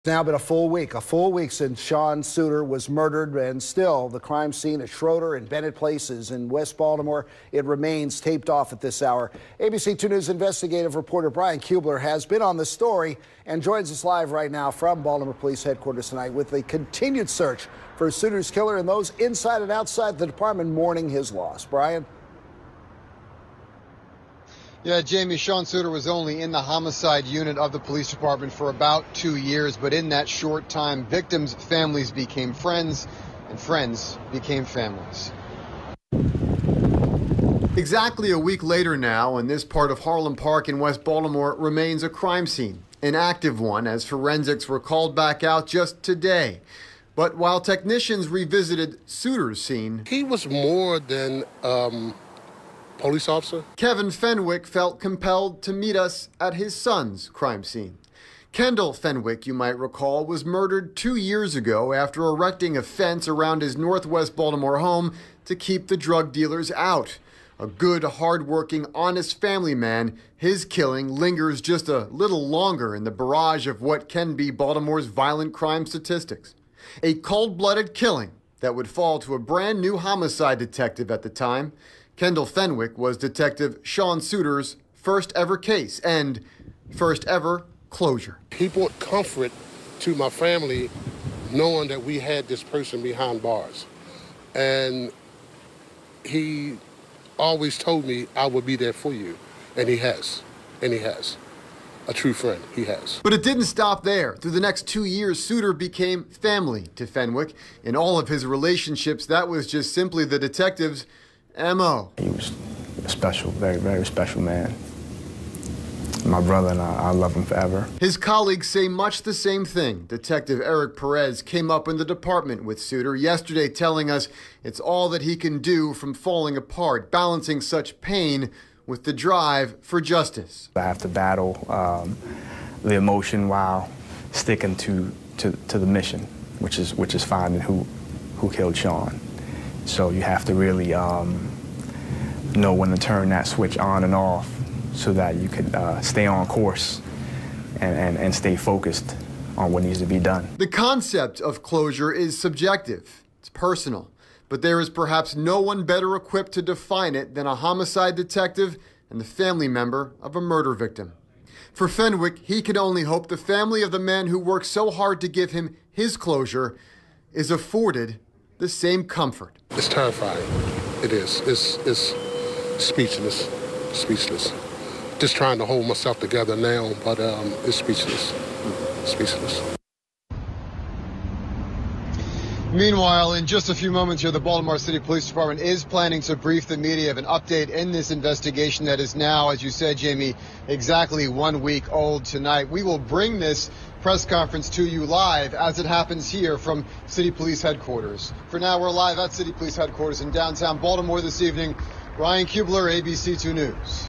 Now been a full week since Sean Suiter was murdered, and still the crime scene at Schroeder and Bennett Places in West Baltimore, it remains taped off at this hour. ABC 2 News investigative reporter Brian Kubler has been on the story and joins us live right now from Baltimore Police Headquarters tonight with the continued search for Suiter's killer and those inside and outside the department mourning his loss. Brian? Yeah, Jamie, Sean Suiter was only in the homicide unit of the police department for about 2 years, but in that short time, victims' families became friends, and friends became families. Exactly a week later now, and this part of Harlem Park in West Baltimore remains a crime scene, an active one, as forensics were called back out just today. But while technicians revisited Suiter's scene, he was more than police officer. Kevin Fenwick felt compelled to meet us at his son's crime scene. Kendall Fenwick, you might recall, was murdered 2 years ago after erecting a fence around his northwest Baltimore home to keep the drug dealers out. A good, hard-working, honest family man, his killing lingers just a little longer in the barrage of what can be Baltimore's violent crime statistics. A cold-blooded killing that would fall to a brand new homicide detective at the time. Kendall Fenwick was Detective Sean Suiter's first ever case and first ever closure. He brought comfort to my family knowing that we had this person behind bars. And he always told me I would be there for you. And he has. And he has. A true friend, he has. But it didn't stop there. Through the next 2 years, Suiter became family to Fenwick. In all of his relationships, that was just simply the detective's M.O. He was a special, very, very special man. My brother and I love him forever. His colleagues say much the same thing. Detective Eric Perez came up in the department with Suiter yesterday telling us it's all that he can do from falling apart, balancing such pain with the drive for justice. I have to battle the emotion while sticking to the mission, which is finding who killed Sean. So you have to really know when to turn that switch on and off so that you can stay on course and stay focused on what needs to be done. The concept of closure is subjective. It's personal. But there is perhaps no one better equipped to define it than a homicide detective and the family member of a murder victim. For Fenwick, he can only hope the family of the man who worked so hard to give him his closure is afforded the same comfort. It's terrifying. It is. It's speechless. Speechless. Just trying to hold myself together now, but it's speechless. Speechless. Meanwhile, in just a few moments here, the Baltimore City Police Department is planning to brief the media of an update in this investigation that is now, as you said, Jamie, exactly 1 week old tonight. We will bring this press conference to you live as it happens here from City Police Headquarters. For now, we're live at City Police Headquarters in downtown Baltimore this evening. Brian Kubler, ABC 2 News.